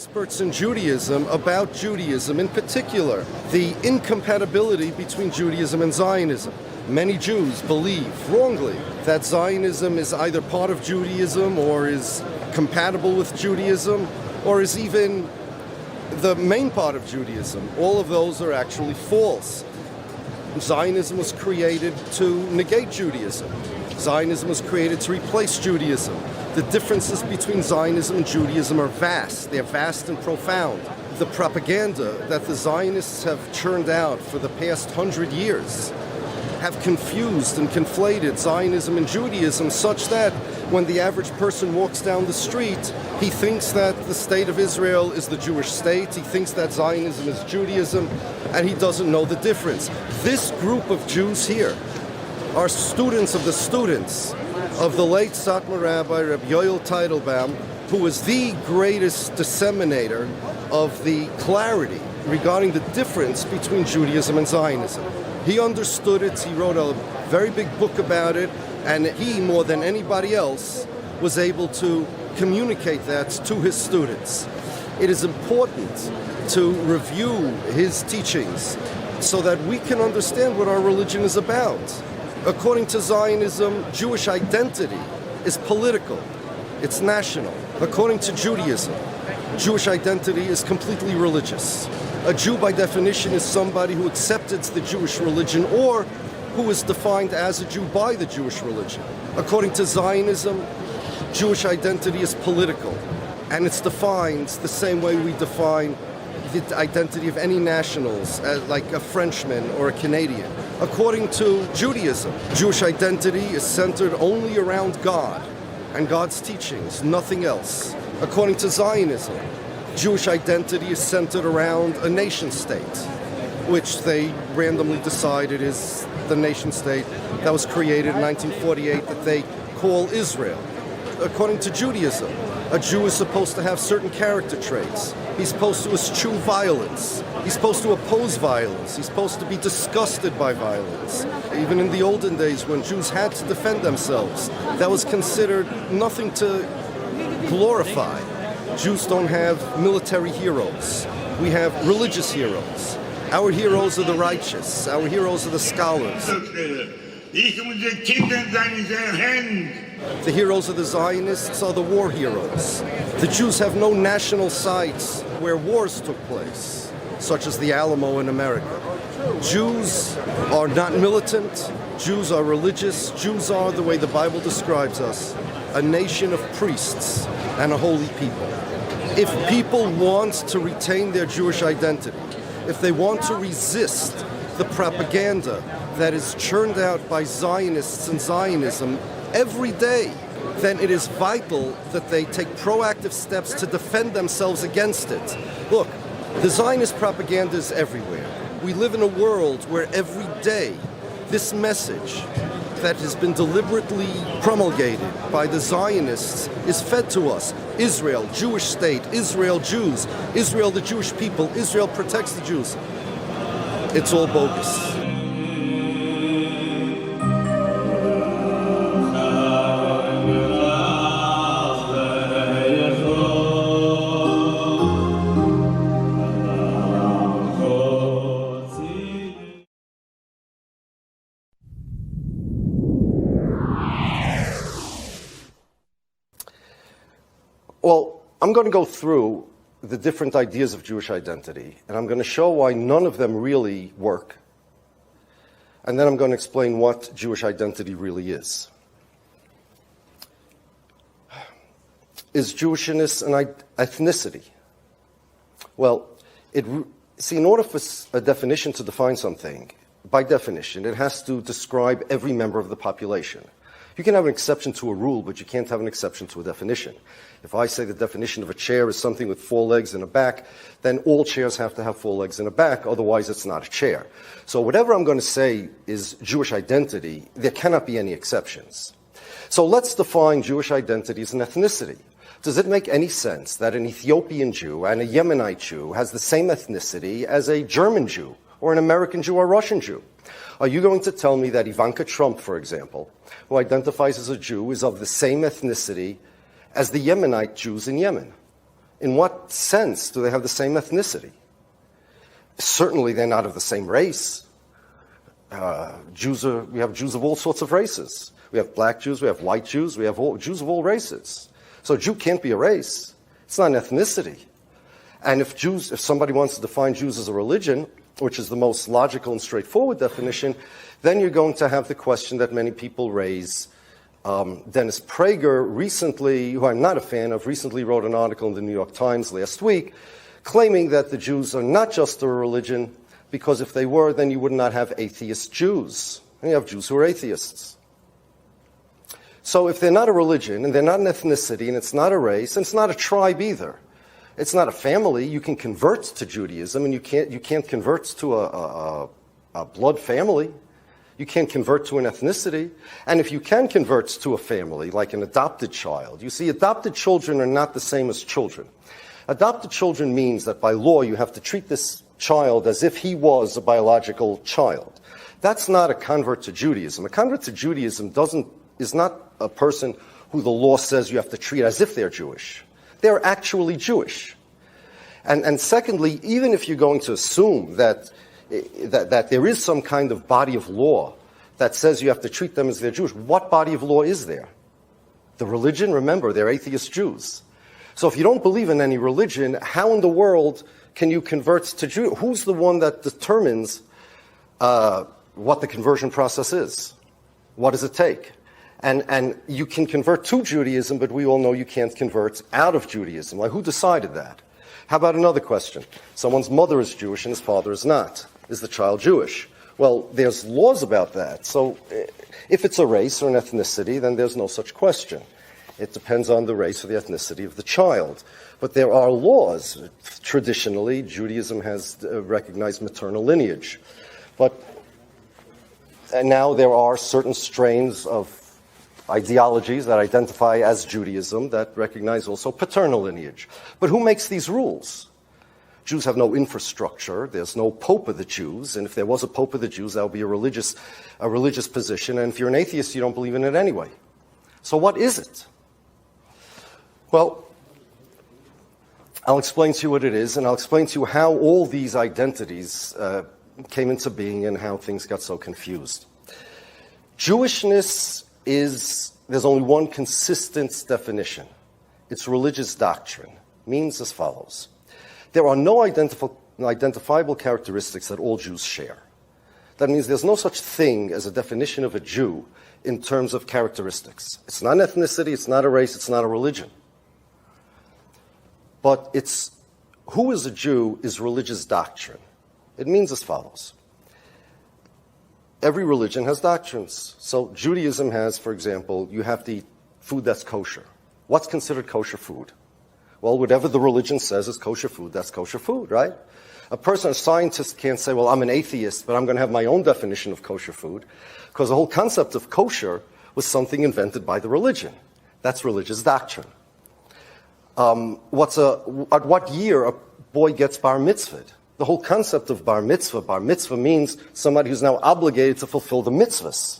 Experts in Judaism about Judaism, in particular, the incompatibility between Judaism and Zionism. Many Jews believe, wrongly, that Zionism is either part of Judaism or is compatible with Judaism or is even the main part of Judaism. All of those are actually false. Zionism was created to negate Judaism. Zionism was created to replace Judaism. The differences between Zionism and Judaism are vast. They're vast and profound. The propaganda that the Zionists have churned out for the past 100 years have confused and conflated Zionism and Judaism such that when the average person walks down the street, he thinks that the state of Israel is the Jewish state, he thinks that Zionism is Judaism, and he doesn't know the difference. This group of Jews here are students of the students of the late Satmar Rabbi Reb Yoel Teitelbaum, who was the greatest disseminator of the clarity regarding the difference between Judaism and Zionism. He understood it, he wrote a very big book about it, and he, more than anybody else, was able to communicate that to his students. It is important to review his teachings so that we can understand what our religion is about. According to Zionism, Jewish identity is political, it's national. According to Judaism, Jewish identity is completely religious. A Jew, by definition, is somebody who accepted the Jewish religion or who is defined as a Jew by the Jewish religion. According to Zionism, Jewish identity is political, and it's defined the same way we define the identity of any nationals, like a Frenchman or a Canadian. According to Judaism, Jewish identity is centered only around God and God's teachings, nothing else. According to Zionism, Jewish identity is centered around a nation state, which they randomly decided is the nation state that was created in 1948 that they call Israel. According to Judaism, a Jew is supposed to have certain character traits. He's supposed to eschew violence. He's supposed to oppose violence. He's supposed to be disgusted by violence. Even in the olden days when Jews had to defend themselves, that was considered nothing to glorify. Jews don't have military heroes. We have religious heroes. Our heroes are the righteous. Our heroes are the scholars. The heroes of the Zionists are the war heroes. The Jews have no national sites where wars took place, such as the Alamo in America. Jews are not militant. Jews are religious. Jews are, the way the Bible describes us, a nation of priests and a holy people. If people want to retain their Jewish identity, if they want to resist the propaganda that is churned out by Zionists and Zionism every day, then it is vital that they take proactive steps to defend themselves against it. Look, the Zionist propaganda is everywhere. We live in a world where every day this message that has been deliberately promulgated by the Zionists is fed to us. Israel, Jewish state, Israel, Jews, Israel, the Jewish people, Israel protects the Jews. It's all bogus. Well, I'm going to go through the different ideas of Jewish identity, and I'm going to show why none of them really work. And then I'm going to explain what Jewish identity really is. Is Jewishness an ethnicity? Well, in order for a definition to define something, by definition, it has to describe every member of the population. You can have an exception to a rule, but you can't have an exception to a definition. If I say the definition of a chair is something with 4 legs and a back, then all chairs have to have 4 legs and a back, otherwise it's not a chair. So whatever I'm going to say is Jewish identity, there cannot be any exceptions. So let's define Jewish identity as an ethnicity. Does it make any sense that an Ethiopian Jew and a Yemenite Jew has the same ethnicity as a German Jew or an American Jew or Russian Jew? Are you going to tell me that Ivanka Trump, for example, who identifies as a Jew, is of the same ethnicity as the Yemenite Jews in Yemen? In what sense do they have the same ethnicity? Certainly they're not of the same race. We have Jews of all sorts of races. We have black Jews, we have white Jews, we have Jews of all races. So a Jew can't be a race. It's not an ethnicity. And if somebody wants to define Jews as a religion, which is the most logical and straightforward definition, then you're going to have the question that many people raise. Dennis Prager recently, who I'm not a fan of, recently wrote an article in the New York Times last week claiming that the Jews are not just a religion, because if they were, then you would not have atheist Jews. And you have Jews who are atheists. So if they're not a religion, and they're not an ethnicity, and it's not a race, and it's not a tribe either, it's not a family, you can convert to Judaism, and you can't convert to a blood family. You can't convert to an ethnicity. And if you can convert to a family, like an adopted child, you see, adopted children are not the same as children. Adopted children means that by law you have to treat this child as if he was a biological child. That's not a convert to Judaism. A convert to Judaism is not a person who the law says you have to treat as if they're Jewish. They're actually Jewish. And secondly, even if you're going to assume that there is some kind of body of law that says you have to treat them as they're Jewish, what body of law is there? The religion? Remember, they're atheist Jews. So if you don't believe in any religion, how in the world can you convert to Judaism? Who's the one that determines what the conversion process is? What does it take? And you can convert to Judaism, but we all know you can't convert out of Judaism. Like, who decided that? How about another question? Someone's mother is Jewish and his father is not. Is the child Jewish? Well, there's laws about that. So if it's a race or an ethnicity, then there's no such question. It depends on the race or the ethnicity of the child. But there are laws. Traditionally, Judaism has recognized maternal lineage. And now there are certain strains of ideologies that identify as Judaism that recognize also paternal lineage. But who makes these rules? Jews have no infrastructure. There's no Pope of the Jews. And if there was a Pope of the Jews, that would be a religious position. And if you're an atheist, you don't believe in it anyway. So what is it? Well, I'll explain to you what it is, and I'll explain to you how all these identities came into being and how things got so confused. Jewishness there's only one consistent definition. It's religious doctrine. Means as follows. There are no identifiable characteristics that all Jews share. That means there's no such thing as a definition of a Jew in terms of characteristics. It's not an ethnicity, it's not a race, it's not a religion. But who is a Jew is religious doctrine. It means as follows. Every religion has doctrines. So Judaism has, for example, you have to eat food that's kosher. What's considered kosher food? Well, whatever the religion says is kosher food, that's kosher food, right? A scientist can't say, well, I'm an atheist, but I'm going to have my own definition of kosher food, because the whole concept of kosher was something invented by the religion. That's religious doctrine. At what year a boy gets bar mitzvahed? The whole concept of bar mitzvah means somebody who's now obligated to fulfill the mitzvahs.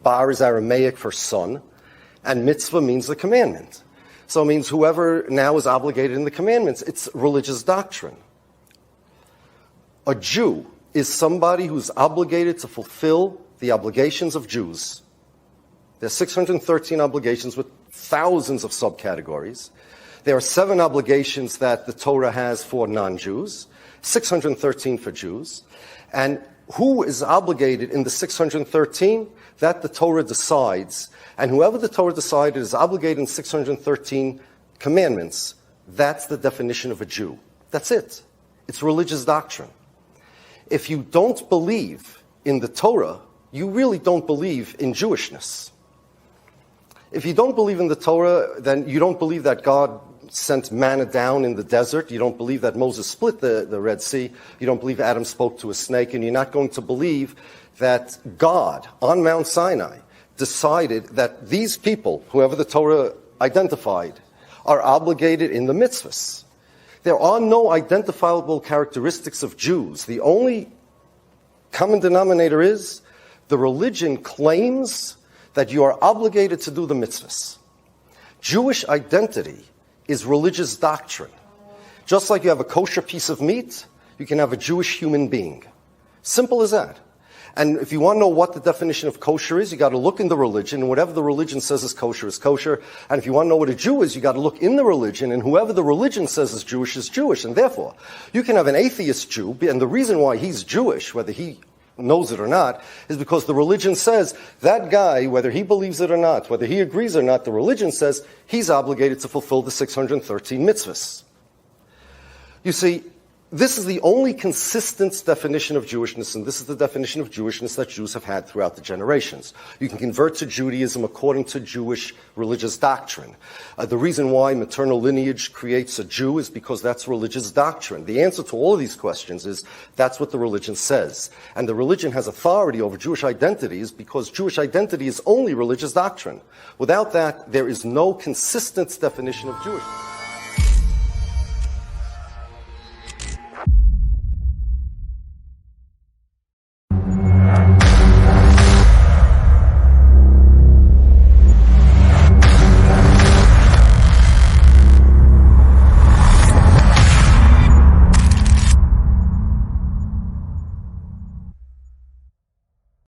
Bar is Aramaic for son, and mitzvah means the commandment. So it means whoever now is obligated in the commandments. It's religious doctrine. A Jew is somebody who's obligated to fulfill the obligations of Jews. There's 613 obligations with thousands of subcategories. There are 7 obligations that the Torah has for non-Jews, 613 for Jews. And who is obligated in the 613? That the Torah decides. And whoever the Torah decided is obligated in 613 commandments, that's the definition of a Jew. That's it. It's religious doctrine. If you don't believe in the Torah, you really don't believe in Jewishness. If you don't believe in the Torah, then you don't believe that God sent manna down in the desert. You don't believe that Moses split the Red Sea. You don't believe Adam spoke to a snake. And you're not going to believe that God, on Mount Sinai, decided that these people, whoever the Torah identified, are obligated in the mitzvahs. There are no identifiable characteristics of Jews. The only common denominator is the religion claims that you are obligated to do the mitzvahs. Jewish identity is religious doctrine. Just like you have a kosher piece of meat, you can have a Jewish human being. Simple as that. And if you want to know what the definition of kosher is, you got to look in the religion, and whatever the religion says is kosher is kosher. And if you want to know what a Jew is, you got to look in the religion, and whoever the religion says is Jewish is Jewish. And therefore, you can have an atheist Jew, and the reason why he's Jewish, whether he knows it or not, is because the religion says that guy, whether he believes it or not, whether he agrees or not, the religion says he's obligated to fulfill the 613 mitzvahs. You see, this is the only consistent definition of Jewishness, and this is the definition of Jewishness that Jews have had throughout the generations. You can convert to Judaism according to Jewish religious doctrine. The reason why maternal lineage creates a Jew is because that's religious doctrine. The answer to all of these questions is that's what the religion says. And the religion has authority over Jewish identities because Jewish identity is only religious doctrine. Without that, there is no consistent definition of Jewishness.